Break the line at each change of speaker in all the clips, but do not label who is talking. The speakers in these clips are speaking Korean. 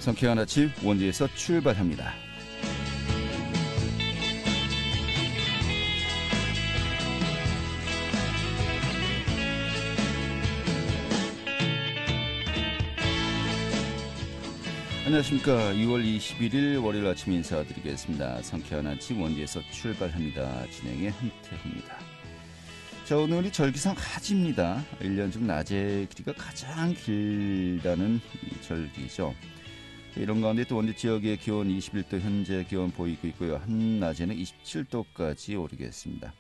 상쾌한 아침 원주에서 출발합니다. 안녕하십니까. 6월 21일 월요일 아침 인사드리겠습니다. 상쾌한 아침 원주에서 출발합니다. 진행의 한태호입니다. 자, 오늘이 절기상 하지입니다. 1년 중 낮의 길이가 가장 길다는 절기죠. 이런 가운데 또 원주 지역의 기온 21도 현재 기온 보이고 있고요. 한낮에는 27도까지 오르겠습니다.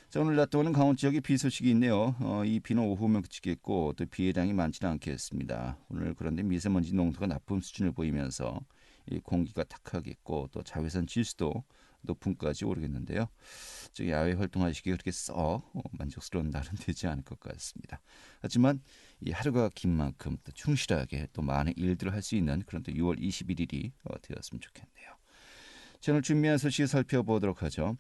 자, 오늘 낮 동안은 강원 지역에 비 소식이 있네요. 이 비는 오후면 그치겠고 또 비의 양이 많지는 않겠습니다. 오늘 그런데 미세먼지 농도가 나쁨 수준을 보이면서 이 공기가 탁하겠고 또 자외선 지수도 높음까지 오르겠는데요. 야외 활동하시기에 그렇게 만족스러운 날은 되지 않을 것 같습니다. 하지만 이 하루가 긴 만큼 또 충실하게 또 많은 일들을 할 수 있는 그런 또 6월 21일이 되었으면 좋겠네요. 자, 오늘 준비한 소식 살펴보도록 하죠.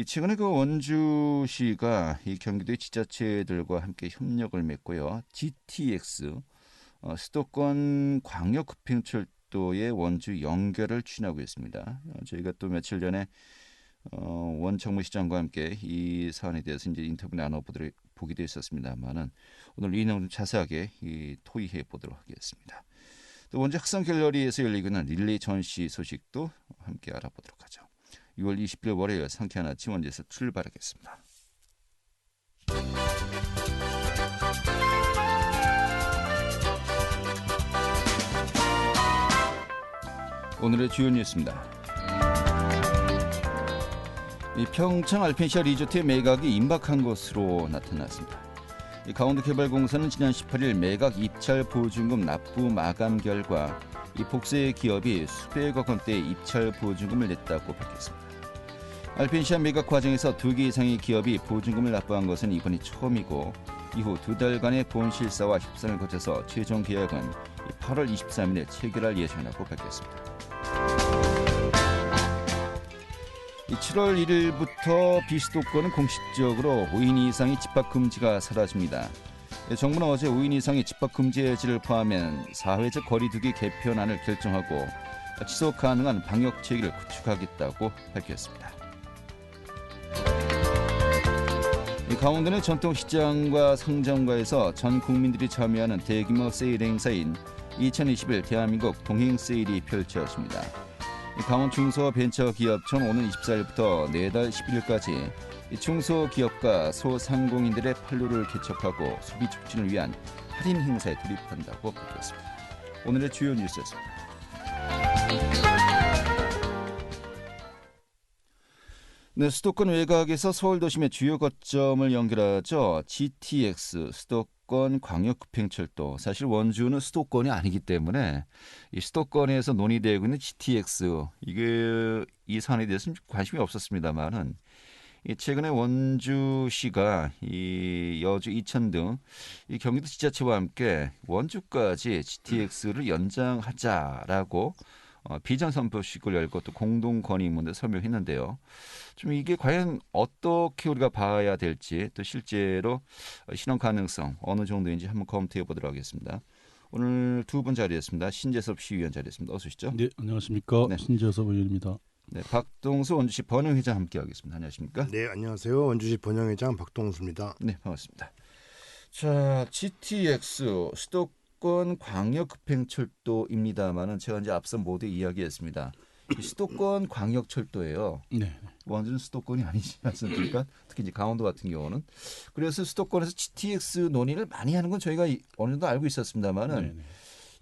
최근에 원주시가 이 경기도의 지자체들과 함께 협력을 맺고요. GTX 수도권 광역급행철도의 원주 연결을 추진하고 있습니다. 저희가 또 며칠 전에 원정무시장과 함께 이 사안에 대해서 이제 인터뷰 나눠보기도 했었습니다만은 오늘 이 내용 좀 자세하게 토의해 보도록 하겠습니다. 또 원주 학생 갤러리에서 열리고 있는 릴레이 전시 소식도 함께 알아보도록 하죠. 6월 20일 월요일 상쾌한 아침 원주에서 출발하겠습니다. 오늘의 주요 뉴스입니다. 평창 알펜시아 리조트의 매각이 임박한 것으로 나타났습니다. 강원도개발공사는 지난 18일 매각 입찰 보증금 납부 마감 결과 복세 기업이 수백억 원대의 입찰 보증금을 냈다고 밝혔습니다. 알펜시아 매각 과정에서 2개 이상의 기업이 보증금을 납부한 것은 이번이 처음이고 이후 2달간의 본실사와 협상을 거쳐서 최종 계약은 8월 23일에 체결할 예정이라고 밝혔습니다. 7월 1일부터 비수도권은 공식적으로 5인 이상의 집합금지가 사라집니다. 정부는 어제 5인 이상의 집합금지 해지를 포함한 사회적 거리두기 개편안을 결정하고 지속 가능한 방역 체계를 구축하겠다고 밝혔습니다. 강원도 전통시장과 상점가에서 전 국민들이 참여하는 대규모 세일 행사인 2021 대한민국 동행세일이 펼쳐집니다. 강원 중소벤처기업청 오는 24일부터 내달 11일까지 중소기업과 소상공인들의 판로를 개척하고 소비 촉진을 위한 할인 행사에 돌입한다고 밝혔습니다. 오늘의 주요 뉴스였습니다. 네, 수도권 외곽에서 서울 도심의 주요 거점을 연결하죠. GTX 수도권 광역급행철도. 사실 원주는 수도권이 아니기 때문에 이 수도권에서 논의되고 있는 GTX 이 사안에 대해서는 관심이 없었습니다만은 최근에 원주시가 이 여주, 이천 등 이 경기도 지자체와 함께 원주까지 GTX를 연장하자라고 비전 선포식을 열고 또 공동 건의문을 서명했는데요. 좀 이게 과연 어떻게 우리가 봐야 될지 또 실제로 실현 가능성 어느 정도인지 한번 검토해 보도록 하겠습니다. 오늘 두 분 자리했습니다. 신재섭 시의원 자리했습니다. 어서 오시죠.
네, 안녕하십니까. 네. 신재섭 의원입니다.
네, 박동수 원주시 번영회장 함께하겠습니다. 안녕하십니까?
네, 안녕하세요. 원주시 번영회장 박동수입니다.
네, 반갑습니다. 자, GTX 수도권 광역급행철도입니다만은 제가 이제 앞서 모두 이야기했습니다. 수도권 광역철도예요.
네.
완전 수도권이 아니지 않습니까? 특히 이제 강원도 같은 경우는. 그래서 수도권에서 GTX 논의를 많이 하는 건 저희가 어느 정도 알고 있었습니다만은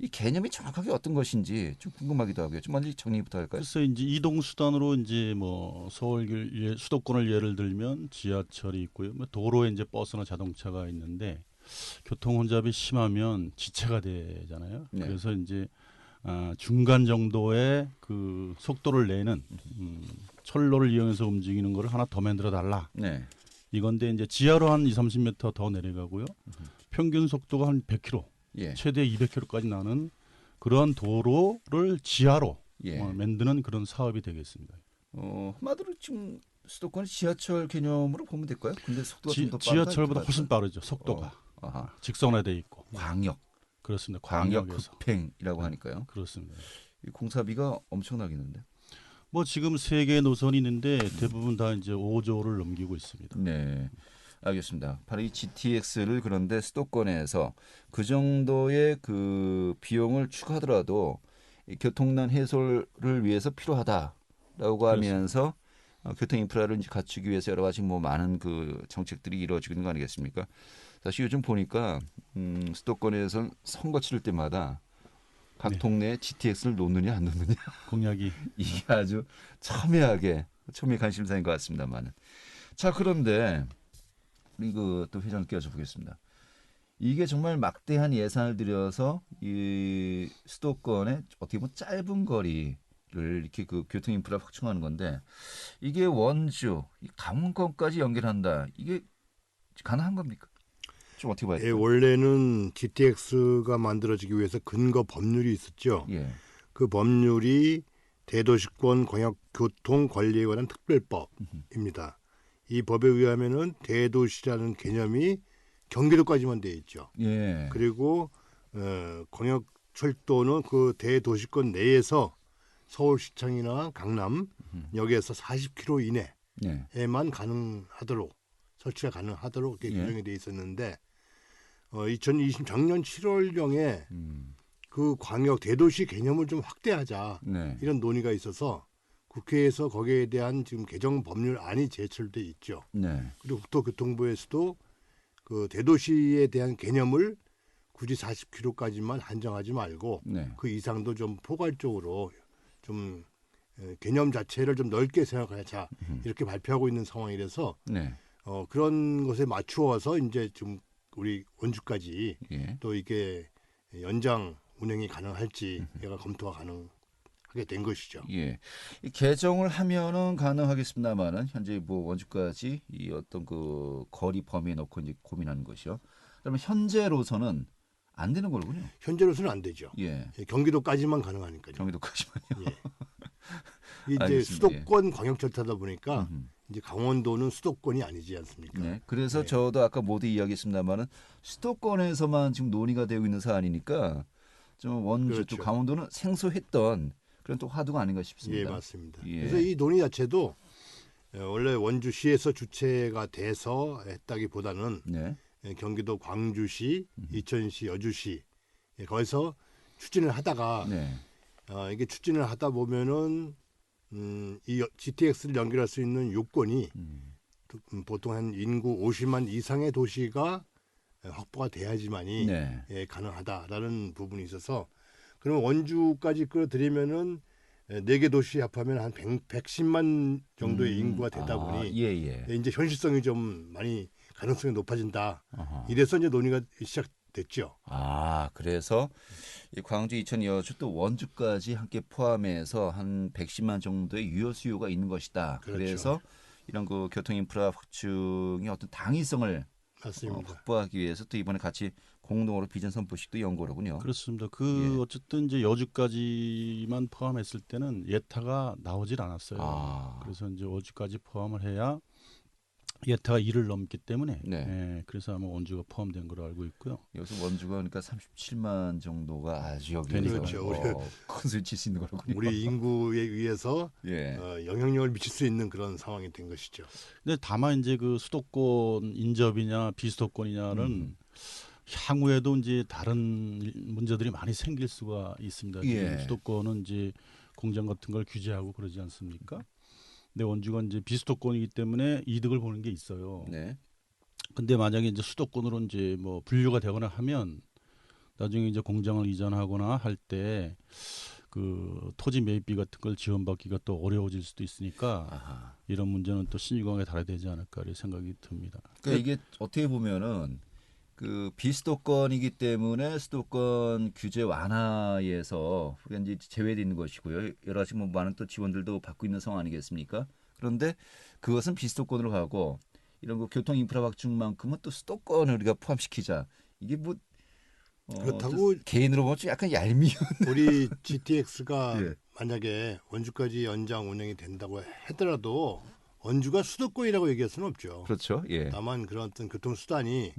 이 개념이 정확하게 어떤 것인지 좀 궁금하기도 하고요. 좀 먼저 정리부터 할까요?
그래서 이제 이동 수단으로 이제 뭐 서울 수도권을 예를 들면 지하철이 있고요. 도로에 이제 버스나 자동차가 있는데 교통 혼잡이 심하면 지체가 되잖아요. 네. 그래서 이제 중간 정도의 그 속도를 내는 철로를 이용해서 움직이는 거를 하나 더 만들어 달라. 네. 이건데 이제 지하로 한 20-30m 더 내려가고요. 평균 속도가 한 100km, 최대 200km까지 나는 그런 도로를 지하로 만드는 그런 사업이 되겠습니다.
한마디로 지금 수도권 지하철 개념으로 보면 될까요? 근데 속도가 좀 더
지하철보다 훨씬 빠르죠. 속도가 직선화돼 있고.
광역.
그렇습니다.
광역
광역에서.
급행이라고 하니까요.
그렇습니다.
이 공사비가 엄청나겠는데.
뭐 지금 세 개의 노선이 있는데 대부분 다 이제 5조를 넘기고 있습니다.
네, 알겠습니다. 바로 이 GTX를 그런데 수도권에서 그 정도의 그 비용을 추가하더라도 이 교통난 해소를 위해서 필요하다라고 하면서 교통 인프라를 이제 갖추기 위해서 여러 가지 뭐 많은 그 정책들이 이루어지고 있는 거 아니겠습니까? 사실 요즘 보니까 수도권에서 선거 치를 때마다 각
네.
동네에 GTX를 놓느냐 안 놓느냐
공약이
이게 아주 첨예하게 관심사인 것 같습니다만은. 자, 그런데 우리 그 또 회장을 끼워줘 보겠습니다. 이게 정말 막대한 예산을 들여서 이 수도권의 어떻게 보면 짧은 거리를 이렇게 그 교통 인프라 확충하는 건데 이게 원주, 이 강원권까지 연결한다. 이게 가능한 겁니까? 좀 어떻게 봐야
예,
돼요?
원래는 GTX가 만들어지기 위해서 근거 법률이 있었죠.
예,
그 법률이 대도시권 광역교통 관리에 관한 특별법입니다. 이 법에 의하면은 대도시라는 개념이 경기도까지만 돼 있죠.
예,
그리고 광역철도는 그 대도시권 내에서 서울시청이나 강남 여기에서 40km
예,
이내에만 가능하도록 설치가 가능하도록 이렇게
예.
규정이 돼 있었는데 2020 작년 7월경에 그 광역 대도시 개념을 좀 확대하자
네,
이런 논의가 있어서 국회에서 거기에 대한 지금 개정 법률안이 제출돼 있죠.
네,
그리고 국토교통부에서도 그 대도시에 대한 개념을 굳이 40km까지만 한정하지 말고
네,
그 이상도 좀 포괄적으로 좀 개념 자체를 좀 넓게 생각하자 이렇게 발표하고 있는 상황이라서
네,
그런 것에 맞추어서 이제 좀 우리 원주까지
예,
또 이게 연장 운행이 가능할지 얘가 검토가 가능하게 된 것이죠.
예. 이 개정을 하면은 가능하겠습니다만은 현재 뭐 원주까지 이 어떤 그 거리 범위에 넣고 이제 고민하는 것이요. 그러면 현재로서는 안 되는 거군요.
현재로서는 안 되죠.
예,
경기도까지만 가능하니까요.
경기도까지만요.
예. 이제
알겠습니다.
수도권 광역철도다 보니까
음흠.
이제 강원도는 수도권이 아니지 않습니까?
네. 그래서
네.
저도 아까 모두 이야기했습니다만은 수도권에서만 지금 논의가 되고 있는 사안이니까 좀 원주 또
그렇죠.
강원도는 생소했던 그런 또 화두가 아닌가
예,
싶습니다.
맞습니다.
예.
그래서 이 논의 자체도 원래 원주시에서 주체가 돼서 했다기보다는
네.
경기도 광주시, 이천시, 여주시 거기서 추진을 하다가
네.
이게 추진을 하다 보면은 이 GTX를 연결할 수 있는 요건이 보통 한 인구 50만 이상의 도시가 확보가 돼야지만이
네.
가능하다라는 부분이 있어서 그러면 원주까지 끌어들이면은 4개 도시 합하면 한 110만 정도의 인구가 되다 보니
예, 예.
이제 현실성이 좀 많이 가능성이 높아진다.
아하.
이래서 이제 논의가 시작됐죠.
아, 그래서 이 광주, 이천, 여주 또 원주까지 함께 포함해서 한 110만 정도의 유효 수요가 있는 것이다.
그렇죠.
그래서 이런 그 교통 인프라 확충의 어떤 당위성을
맞습니다.
확보하기 위해서 또 이번에 같이 공동으로 비전 선포식도 연 거로군요.
그렇습니다.
예.
어쨌든 이제 여주까지만 포함했을 때는 예타가 나오질 않았어요.
아.
그래서 이제 여주까지 포함을 해야 예타가 2를 넘기 때문에
네.
예, 그래서 아마 원주가 포함된 걸로 알고 있고요.
여기서 원주가 그러니까 37만 정도가 아주 여기서
그렇죠.
큰 소리 칠 수 있는 거로군요.
우리 인구에 의해서
예.
영향력을 미칠 수 있는 그런 상황이 된 것이죠.
근데 다만 이제 그 수도권 인접이냐 비수도권이냐는 향후에도 이제 다른 문제들이 많이 생길 수가 있습니다. 지금
예.
수도권은 이제 공장 같은 걸 규제하고 그러지 않습니까? 근데 원주가 이제 비수도권이기 때문에 이득을 보는 게 있어요.
네.
근데 만약에 이제 수도권으로 이제 뭐 분류가 되거나 하면 나중에 이제 공장을 이전하거나 할 때 그 토지 매입비 같은 걸 지원받기가 또 어려워질 수도 있으니까
아하.
이런 문제는 또 신유광에 달아야 되지 않을까 이런 생각이 듭니다.
그러니까 이게 어떻게 보면은 그 비수도권이기 때문에 수도권 규제 완화에서 우리가 이제 제외되어 있는 것이고요. 여러 가지 뭐 많은 또 지원들도 받고 있는 상황 아니겠습니까? 그런데 그것은 비수도권으로 가고 이런 그 교통 인프라 확충만큼은 또 수도권을 우리가 포함시키자. 이게 뭐
그렇다고
개인으로 보면 좀 약간 얄미운.
우리 GTX가
예.
만약에 원주까지 연장 운행이 된다고 하더라도 원주가 수도권이라고 얘기할 수는 없죠.
그렇죠. 예.
다만 그런 어떤 교통수단이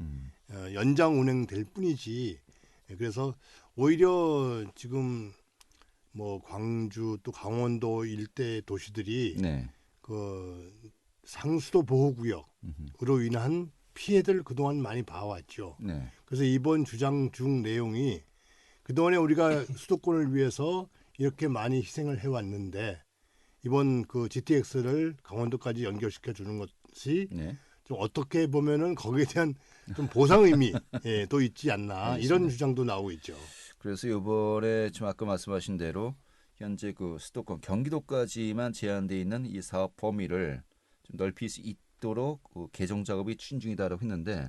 연장 운행될 뿐이지 그래서 오히려 지금 뭐 광주 또 강원도 일대 도시들이
네.
그 상수도 보호구역으로 인한 피해들 그동안 많이 봐왔죠.
네.
그래서 이번 주장 중 내용이 그동안에 우리가 수도권을 위해서 이렇게 많이 희생을 해왔는데 이번 그 GTX를 강원도까지 연결시켜 주는 것이
네.
좀 어떻게 보면은 거기에 대한 좀 보상 의미 예, 또 있지 않나
알겠습니다.
이런 주장도 나오고 있죠.
그래서 이번에 지금 아까 말씀하신 대로 현재 그 수도권 경기도까지만 제한돼 있는 이 사업 범위를 좀 넓힐 수 있도록 그 개정 작업이 추진 중이다라고 했는데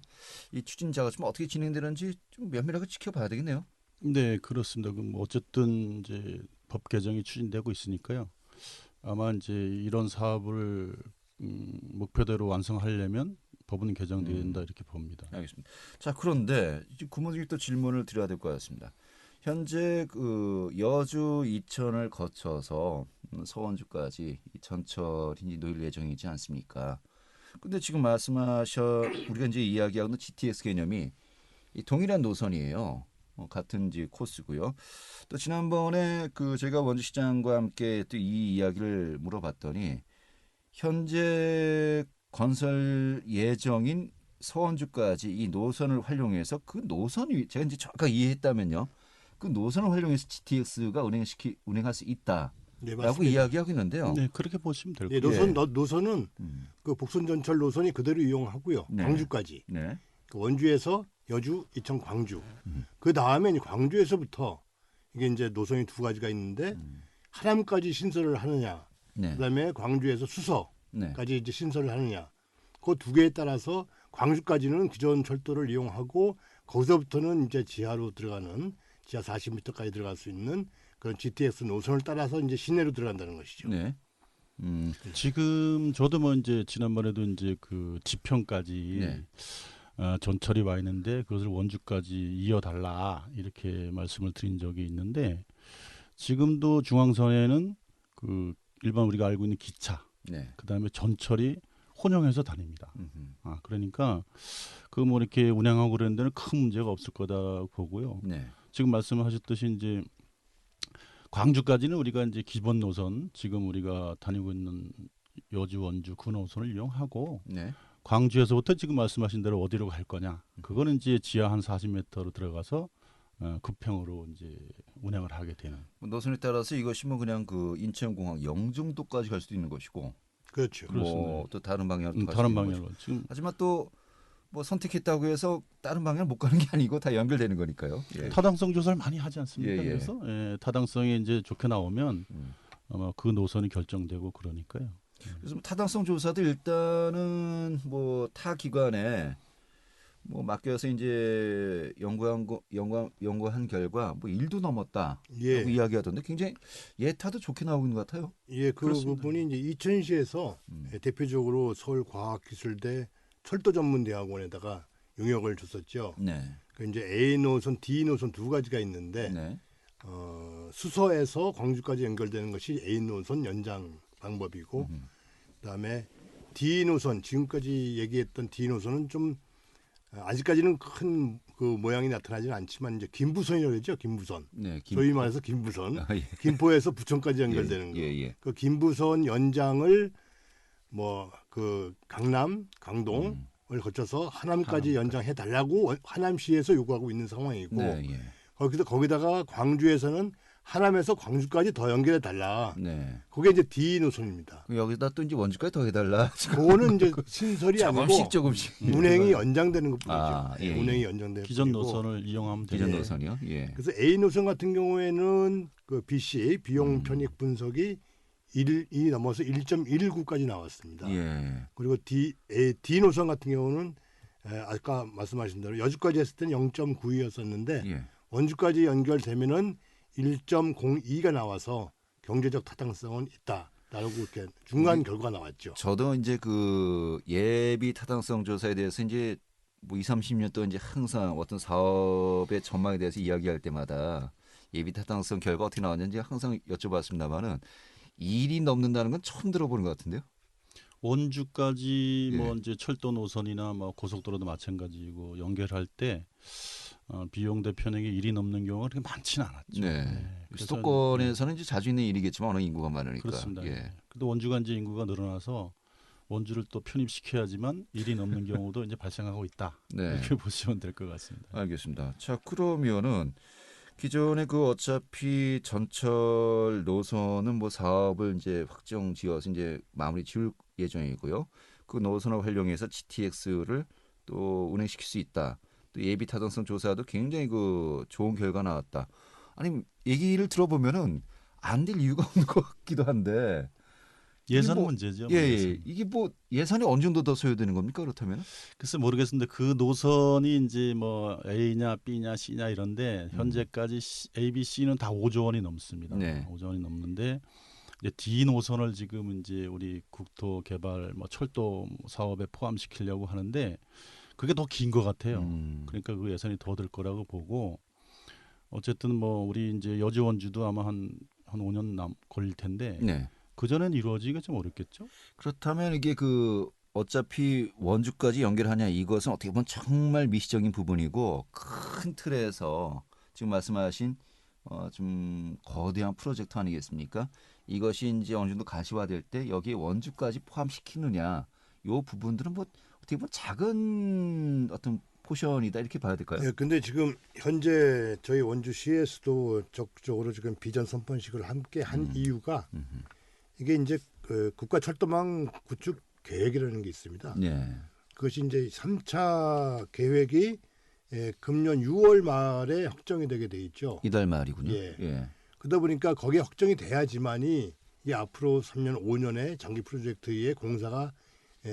이 추진 작업 좀 어떻게 진행되는지 좀 면밀하게 지켜봐야 되겠네요.
네, 그렇습니다. 그럼 어쨌든 이제 법 개정이 추진되고 있으니까요. 아마 이제 이런 사업을 목표대로 완성하려면 법은 개정돼야 된다 이렇게 봅니다.
알겠습니다. 자, 그런데 이제 구멍이 또 질문을 드려야 될 것 같습니다. 현재 그 여주 이천을 거쳐서 서원주까지 이 전철이 놓일 예정이지 않습니까? 근데 지금 우리가 이제 이야기하는 GTX 개념이 이 동일한 노선이에요. 같은 이제 코스고요. 또 지난번에 그 저희가 원주시장과 함께 또 이 이야기를 물어봤더니 현재 건설 예정인 서원주까지 이 노선을 활용해서 그 노선이 제가 이제 정확하게 이해했다면요. 그 노선을 활용해서 GTX가 운행할 수 있다라고
네, 맞습니다.
이야기하고 있는데요.
네, 그렇게 보시면 될
예,
거예요.
노선은 그 복선 전철 노선이 그대로 이용하고요.
네.
광주까지.
네.
그 원주에서 여주, 이천, 광주. 그 다음에 광주에서부터 이게 이제 노선이 두 가지가 있는데 하남까지 신설을 하느냐,
네.
그다음에 광주에서 수서까지
네.
이제 신설을 하느냐. 그 두 개에 따라서 광주까지는 기존 철도를 이용하고 거기서부터는 이제 지하로 들어가는 지하 40m까지 들어갈 수 있는 그런 GTX 노선을 따라서 이제 시내로 들어간다는 것이죠.
네.
지금 저도 뭐 이제 지난번에도 이제 그 지평까지
네.
전철이 와 있는데 그것을 원주까지 이어달라 이렇게 말씀을 드린 적이 있는데 지금도 중앙선에는 그 일반 우리가 알고 있는 기차,
네.
그다음에 전철이 혼용해서 다닙니다.
음흠.
그러니까 그 뭐 이렇게 운행하고 그러는 데는 큰 문제가 없을 거다 보고요.
네.
지금 말씀하셨듯이 이제 광주까지는 우리가 이제 기본 노선 지금 우리가 다니고 있는 여주 원주 그 노선을 이용하고
네.
광주에서부터 지금 말씀하신 대로 어디로 갈 거냐? 그거는 이제 지하 한 40m로 들어가서 급행으로 이제 운행을 하게 되는.
노선에 따라서 이것이 뭐 그냥 그 인천공항 영종도까지 갈 수도 있는 것이고,
그렇죠.
뭐 또 다른 방향으로 갈 수도
다른
있는
방향으로
것이고.
지금
하지만 또 뭐 선택했다고 해서 다른 방향 못 가는 게 아니고 다 연결되는 거니까요. 예.
타당성 조사를 많이 하지 않습니까?
예, 예.
그래서 타당성이 이제 좋게 나오면 아마 그 노선이 결정되고 그러니까요.
그래서 뭐 타당성 조사도 일단은 뭐 타 기관에 뭐 맡겨서 이제 연구한 결과 뭐 1도 넘었다라고
예.
이야기하던데 굉장히 예타도 좋게 나오고 있는 것 같아요.
예, 그
그렇습니다.
부분이 이제 이천시에서 대표적으로 서울과학기술대 철도전문대학원에다가 용역을 줬었죠.
네.
그 이제 A 노선, D 노선 두 가지가 있는데
네.
수서에서 광주까지 연결되는 것이 A 노선 연장 방법이고, 그다음에 D 노선 지금까지 얘기했던 D 노선은 좀 아직까지는 큰 그 모양이 나타나지는 않지만 이제 김부선이라고 했죠. 김부선.
네.
소위 말해서 김부선.
아, 예.
김포에서 부천까지 연결되는 거.
예.
그 김부선 연장을 뭐 그 강남, 강동을 거쳐서 하남까지 연장해 달라고 하남시에서 요구하고 있는 상황이고,
네. 예.
거기다가 광주에서는 하남에서 광주까지 더 연결해 달라.
네.
그게 이제 D 노선입니다.
그럼 여기다 또 이제 원주까지 더 해달라.
그거는 이제 신설이 아니고
조금씩.
운행이 연장되는 것뿐이죠.
아, 예, 예.
운행이 연장되는
기존
뿐이고.
노선을 이용하면 되죠.
기존 노선이요. 예.
그래서 A 노선 같은 경우에는 그 BC 비용 편익 분석이 1이 넘어서 1.19까지 나왔습니다.
예.
그리고 D 노선 같은 경우는 아까 말씀하신 대로 여주까지 했을 때는 0.92였었는데
예.
원주까지 연결되면은 1.02가 나와서 경제적 타당성은 있다라고 이렇게 중간 결과가 나왔죠.
저도 이제 그 예비 타당성 조사에 대해서 이제 뭐 20, 30년 동안 이제 항상 어떤 사업의 전망에 대해서 이야기할 때마다 예비 타당성 결과 어떻게 나왔는지 항상 여쭤봤습니다만은 1이 넘는다는 건 처음 들어보는 것 같은데요.
원주까지
예.
뭐 이제 철도 노선이나 뭐 고속도로도 마찬가지고 연결할 때 비용 대편액이 1이 넘는 경우가 그렇게 많지는 않았죠.
네.
그래서
수도권에서는 이제 자주 있는 일이겠지만 워낙 인구가 많으니까.
그렇습니다.
예.
그래도 원주가 이제 인구가 늘어나서 원주를 또 편입시켜야지만 1이 넘는 경우도 이제 발생하고 있다.
네.
이렇게 보시면 될 것 같습니다.
알겠습니다. 자, 그러면은 기존에 그 어차피 전철 노선은 뭐 사업을 이제 확정 지어서 이제 마무리 지을 예정이고요. 그 노선을 활용해서 GTX를 또 운행시킬 수 있다. 또 예비 타당성 조사도 굉장히 그 좋은 결과 나왔다. 아니 얘기를 들어보면은 안 될 이유가 없는 것 같기도 한데.
예산
뭐,
문제죠.
예,
예산.
예. 이게 뭐 예산이 어느 정도 더 소요되는 겁니까 그렇다면?
글쎄 모르겠는데 그 노선이 이제 뭐 A냐 B냐 C냐 이런데 현재까지 A, B, C는 다 5조 원이 넘습니다.
네.
5조 원이 넘는데 이제 D 노선을 지금 이제 우리 국토개발 뭐 철도 사업에 포함시키려고 하는데 그게 더 긴 것 같아요. 그러니까 그 예산이 더 들 거라고 보고 어쨌든 뭐 우리 이제 여주 원주도 아마 한 5년 걸릴 텐데
네.
그 전엔 이루어지기가 좀 어렵겠죠.
그렇다면 이게 그 어차피 원주까지 연결하냐 이것은 어떻게 보면 정말 미시적인 부분이고 큰 틀에서 지금 말씀하신 좀 거대한 프로젝트 아니겠습니까? 이것이 이제 어느 정도 가시화될 때 여기에 원주까지 포함시키느냐 요 부분들은 뭐 어떻게 보면 작은 어떤 포션이다 이렇게 봐야 될까요?
예, 근데 지금 현재 저희 원주시에서도 적극적으로 지금 비전 선pon식을 함께 한 이유가 이게 이제 그 국가철도망 구축 계획이라는 게 있습니다.
네.
그것이 이제 3차 계획이 금년 6월 말에 확정이 되게 돼 있죠.
이달 말이군요.
예. 그러다 보니까 거기에 확정이 돼야지만이 이 앞으로 3년, 5년의 장기 프로젝트의 공사가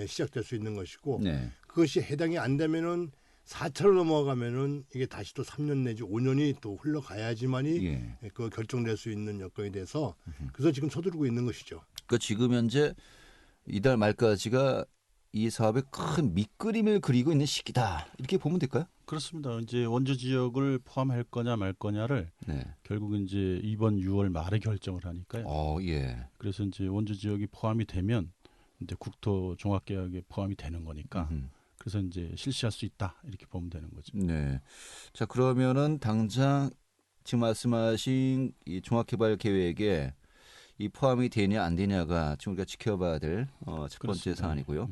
시작될 수 있는 것이고
네.
그것이 해당이 안 되면은 4차로 넘어가면은 이게 다시 또 3년 내지 5년이 또 흘러가야지만이
예.
그 결정될 수 있는 여건이 돼서 그래서 지금 서두르고 있는 것이죠.
그 지금 현재 이달 말까지가 이 사업의 큰 밑그림을 그리고 있는 시기다 이렇게 보면 될까요?
그렇습니다. 이제 원주 지역을 포함할 거냐 말 거냐를
네.
결국 이제 이번 6월 말에 결정을 하니까요.
예.
그래서 이제 원주 지역이 포함이 되면 이제 국토 종합계획에 포함이 되는 거니까. 그래서 이제 실시할 수 있다 이렇게 보면 되는 거죠.
네. 자 그러면은 당장 지금 말씀하신 이 종합개발 계획에 이 포함이 되냐 안 되냐가 지금 우리가 지켜봐야 될 첫 번째
그렇습니다.
사안이고요.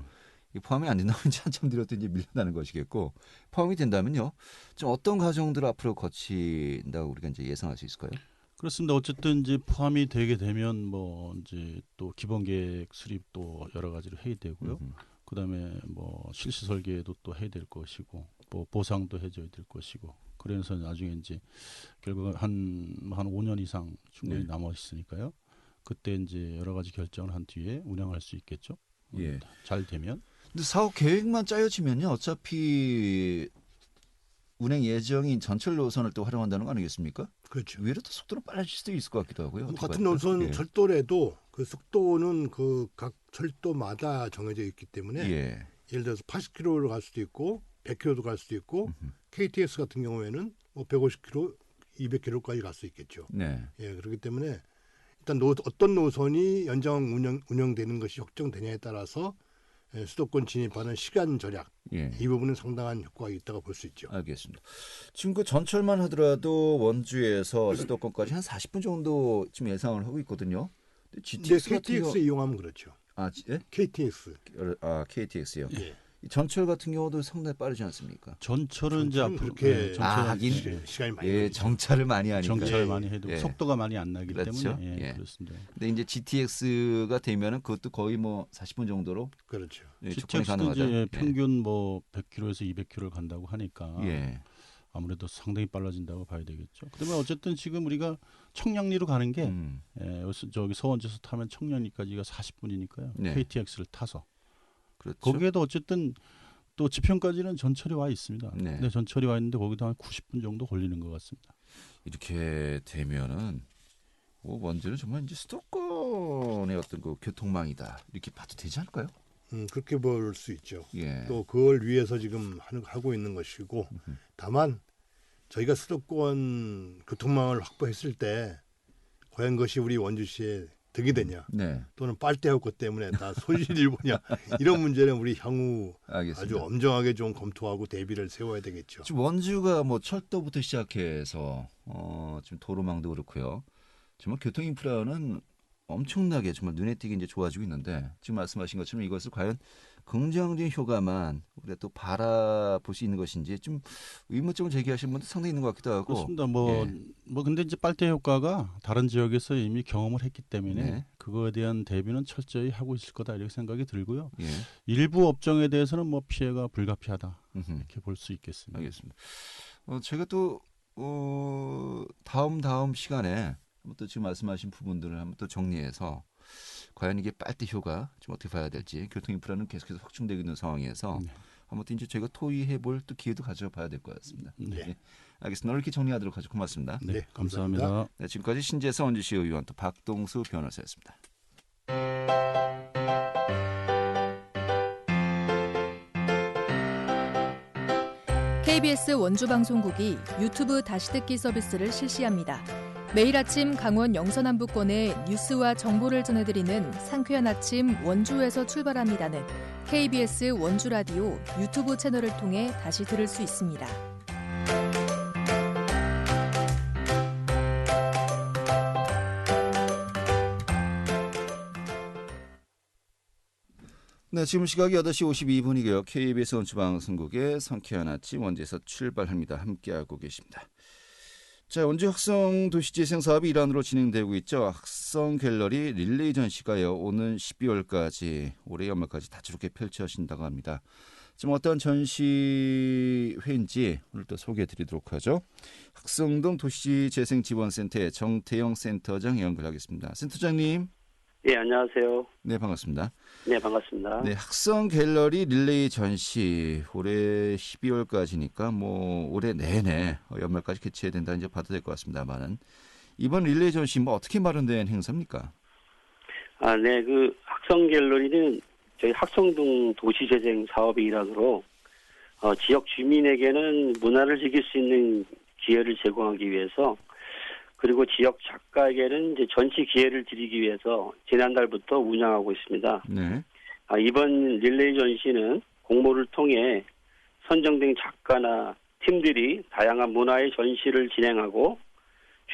이 포함이 안 된다면 이제 한참 뒤로 이제 밀려나는 것이겠고 포함이 된다면요. 좀 어떤 과정들을 앞으로 거친다고 우리가 이제 예상할 수 있을까요?
그렇습니다. 어쨌든 이제 포함이 되게 되면 뭐 이제 또 기본계획 수립도 여러 가지로 해야 되고요. 그다음에 뭐 실시 설계도 또 해야 될 것이고 뭐 보상도 해줘야 될 것이고 그래서 나중에 이제 결국 한 5년 이상 충분히
네.
남아 있으니까요. 그때 이제 여러 가지 결정을 한 뒤에 운영할 수 있겠죠.
예.
잘 되면.
근데 사업 계획만 짜여지면요. 어차피 운행 예정인 전철 노선을 또 활용한다는 거 아니겠습니까?
그렇죠.
오히려 더 속도는 빨라질 수도 있을 것 같기도 하고요. 어떻게
같은
봐요?
노선
예.
철도라도 그 속도는 그 각 철도마다 정해져 있기 때문에
예.
예를 들어서 80km로 갈 수도 있고 100km도 갈 수도 있고 KTX 같은 경우에는 뭐 150km, 200km까지 갈 수 있겠죠.
네.
예, 그렇기 때문에 일단 어떤 노선이 연장 운영되는 것이 확정되냐에 따라서 수도권 진입하는 시간 절약
예.
이 부분은 상당한 효과가 있다고 볼 수 있죠.
알겠습니다. 지금 그 전철만 하더라도 원주에서 수도권까지 한 40분 정도 지금 예상을 하고 있거든요. 근데 GTX
근데
같은
KTX
경우
이용하면 그렇죠.
예?
KTX.
KTX요.
예.
이 전철 같은 경우도 상당히 빠르지 않습니까?
전철은 이제 앞으로
그렇게
하긴
시간이 많이
예,
걸리죠.
정차를 많이 하니까.
정찰
예.
많이 해도
예.
속도가 많이 안 나기
그렇죠.
때문에
예.
그렇습니다.
근데 이제 GTX가 되면은 그것도 거의 뭐 40분 정도로
그렇죠.
접근이
GTX도
가능하다.
이제 평균 뭐 100km에서 200km를 간다고 하니까
예.
아무래도 상당히 빨라진다고 봐야 되겠죠. 그다음에 어쨌든 지금 우리가 청량리로 가는 게 저기 서원주에서 타면 청량리까지가 40분이니까요.
네.
KTX를 타서
그렇죠.
거기에도 어쨌든 또 지평까지는 전철이 와 있습니다.
네.
근데 전철이 와 있는데 거기도 한 90분 정도 걸리는 것 같습니다.
이렇게 되면은 원주는 정말 이제 수도권의 어떤 그 교통망이다 이렇게 봐도 되지 않을까요?
그렇게 볼 수 있죠.
예.
또 그걸 위해서 지금 하고 있는 것이고 다만 저희가 수도권 교통망을 확보했을 때 과연 그것이 우리 원주시에 득이 되냐,
네.
또는 빨대 효과 때문에 다 손실을 보냐, 이런 문제는 우리 향후
알겠습니다.
아주 엄정하게 좀 검토하고 대비를 세워야 되겠죠.
지금 원주가 뭐 철도부터 시작해서 지금 도로망도 그렇고요. 정말 교통 인프라는 엄청나게 정말 눈에 띄게 이제 좋아지고 있는데 지금 말씀하신 것처럼 이것을 과연 긍정적인 효과만 우리가 또 바라볼 수 있는 것인지 좀 의문점을 제기하시는 분도 상당히 있는 것 같기도 하고.
그렇습니다.
예.
근데 이제 빨대 효과가 다른 지역에서 이미 경험을 했기 때문에
네.
그거에 대한 대비는 철저히 하고 있을 거다 이렇게 생각이 들고요.
예.
일부 업종에 대해서는 뭐 피해가 불가피하다
음흠.
이렇게 볼 수 있겠습니다.
알겠습니다. 제가 또 다음 시간에 한번 또 지금 말씀하신 부분들을 한번 또 정리해서 과연 이게 빨대 효과 좀 어떻게 봐야 될지 교통 인프라는 계속해서 확충되고 있는 상황에서
네.
한번 또 이제 저희가 토의해볼 또 기회도 가져봐야 될 것 같습니다.
네.
네. 알겠습니다. 오늘 이렇게 정리하도록 하죠. 고맙습니다.
네,
네,
감사합니다.
감사합니다.
네, 지금까지 신재서 원주시 의원 또 박동수 변호사였습니다.
KBS 원주방송국이 유튜브 다시 듣기 서비스를 실시합니다. 매일 아침 강원 영서남부권의 뉴스와 정보를 전해드리는 상쾌한 아침 원주에서 출발합니다는 KBS 원주라디오 유튜브 채널을 통해 다시 들을 수 있습니다.
네, 지금 시각이 8시 52분이고요. KBS 원주방송국의 상쾌한 아침 원주에서 출발합니다. 함께하고 계십니다. 자, 원주 학성 도시재생 사업이 일환으로 진행되고 있죠. 학성 갤러리 릴레이 전시가요. 오는 12월까지 올해 연말까지 다채롭게 펼쳐진다고 합니다. 지금 어떤 전시회인지 오늘 또 소개해드리도록 하죠. 학성동 도시재생지원센터의 정태영 센터장 연결하겠습니다. 센터장님.
예, 안녕하세요.
네, 반갑습니다.
네, 반갑습니다.
네, 학성 갤러리 릴레이 전시 올해 12월까지니까 뭐 올해 내내 연말까지 개최해야 된다 이제 봐도 될 것 같습니다만은 이번 릴레이 전시 뭐 어떻게 마련된 행사입니까?
네, 그 학성 갤러리는 저희 학성동 도시재생 사업의 일환으로 지역 주민에게는 문화를 즐길 수 있는 기회를 제공하기 위해서 그리고 지역 작가에게는 이제 전시 기회를 드리기 위해서 지난달부터 운영하고 있습니다.
네.
이번 릴레이 전시는 공모를 통해 선정된 작가나 팀들이 다양한 문화의 전시를 진행하고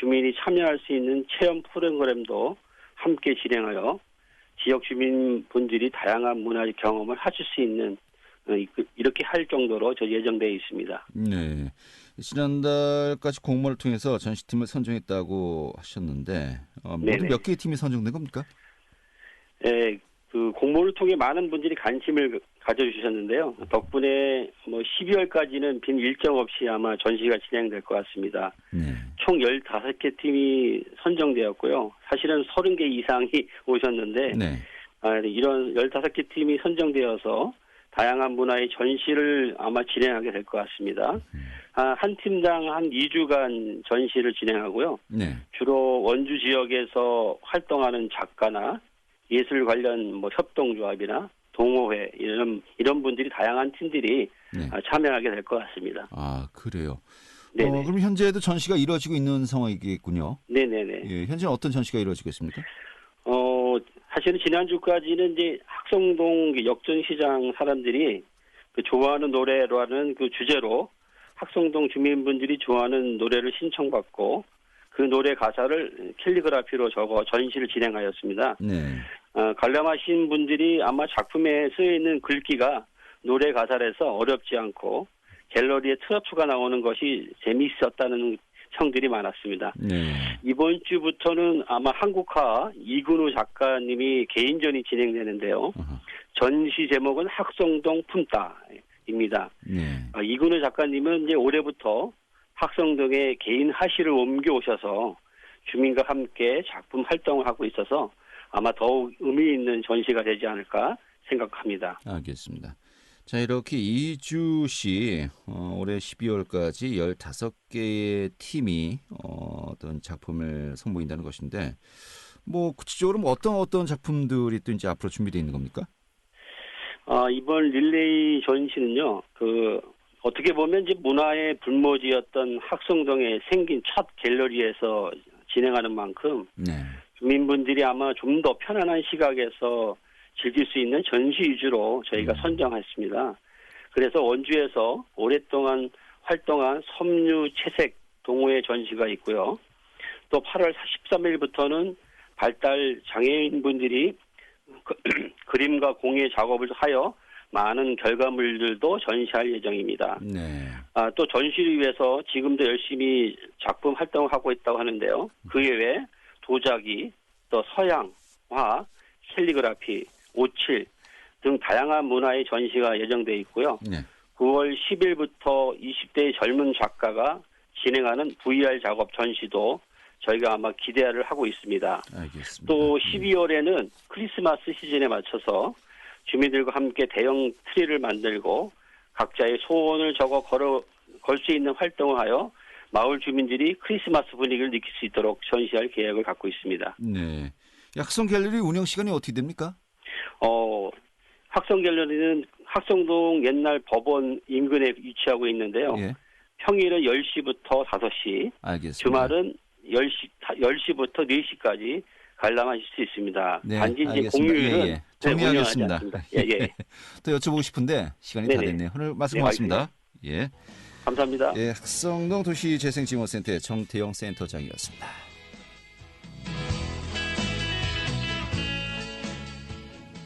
주민이 참여할 수 있는 체험 프로그램도 함께 진행하여 지역 주민분들이 다양한 문화의 경험을 하실 수 있는 이렇게 할 정도로 예정되어 있습니다.
네. 지난달까지 공모를 통해서 전시팀을 선정했다고 하셨는데 모두 몇 개의 팀이 선정된 겁니까?
네, 그 공모를 통해 많은 분들이 관심을 가져주셨는데요. 덕분에 12월까지는 빈 일정 없이 아마 전시가 진행될 것 같습니다.
네.
총 15개 팀이 선정되었고요. 사실은 30개 이상이 오셨는데
네.
이런 15개 팀이 선정되어서 다양한 문화의 전시를 아마 진행하게 될 것 같습니다. 한 팀당 한 2주간 전시를 진행하고요.
네.
주로 원주 지역에서 활동하는 작가나 예술 관련 협동조합이나 동호회 이런 분들이 다양한 팀들이
네.
참여하게 될 것 같습니다.
아, 그래요.
네네.
그럼 현재도 전시가 이루어지고 있는 상황이겠군요.
네네네.
예, 현재는 어떤 전시가 이루어지고 있습니까?
사실은 지난주까지는 이제 학성동 역전시장 사람들이 그 좋아하는 노래라는 그 주제로 학성동 주민분들이 좋아하는 노래를 신청받고 그 노래 가사를 캘리그라피로 적어 전시를 진행하였습니다.
네.
관람하신 분들이 아마 작품에 쓰여 있는 글귀가 노래 가사라서 어렵지 않고 갤러리에 트로트가 나오는 것이 재미있었다는 청들이 많았습니다.
네.
이번 주부터는 아마 한국화 이근우 작가님이 개인전이 진행되는데요. 전시 제목은 학성동 품다입니다.
네.
이근우 작가님은 이제 올해부터 학성동에 개인 하시를 옮겨오셔서 주민과 함께 작품 활동을 하고 있어서 아마 더욱 의미 있는 전시가 되지 않을까 생각합니다.
알겠습니다. 자, 이렇게 2주씩 올해 12월까지 15개의 팀이 어떤 작품을 선보인다는 것인데 뭐 구체적으로 어떤 작품들이 또 이제 앞으로 준비되어 있는 겁니까?
이번 릴레이 전시는요. 어떻게 보면 이제 문화의 불모지였던 학성동에 생긴 첫 갤러리에서 진행하는 만큼
네.
주민분들이 아마 좀 더 편안한 시각에서 즐길 수 있는 전시 위주로 저희가 선정했습니다. 그래서 원주에서 오랫동안 활동한 섬유 채색 동호회 전시가 있고요. 또 8월 13일부터는 발달 장애인분들이 그림과 공예 작업을 하여 많은 결과물들도 전시할 예정입니다.
네.
또 전시를 위해서 지금도 열심히 작품 활동을 하고 있다고 하는데요. 그 외에 도자기, 또 서양화, 캘리그라피, 오칠 등 다양한 문화의 전시가 예정되어 있고요.
네.
9월 10일부터 20대의 젊은 작가가 진행하는 VR 작업 전시도 저희가 아마 기대를 하고 있습니다.
알겠습니다.
또 12월에는 크리스마스 시즌에 맞춰서 주민들과 함께 대형 트리를 만들고 각자의 소원을 적어 걸 수 있는 활동을 하여 마을 주민들이 크리스마스 분위기를 느낄 수 있도록 전시할 계획을 갖고 있습니다.
네. 학성 갤러리 운영 시간이 어떻게 됩니까?
학성 갤러리는 학성동 옛날 법원 인근에 위치하고 있는데요.
예.
평일은 10시부터 5시,
알겠습니다.
주말은 10시부터 4시까지 관람하실 수 있습니다.
네,
단지 이제
알겠습니다.
공휴일은
예. 정리하겠습니다.
예.
또 여쭤보고 싶은데 시간이 다 됐네요. 오늘 말씀 고맙습니다. 예.
감사합니다.
예, 학성동 도시재생지원센터의 정태영 센터장이었습니다.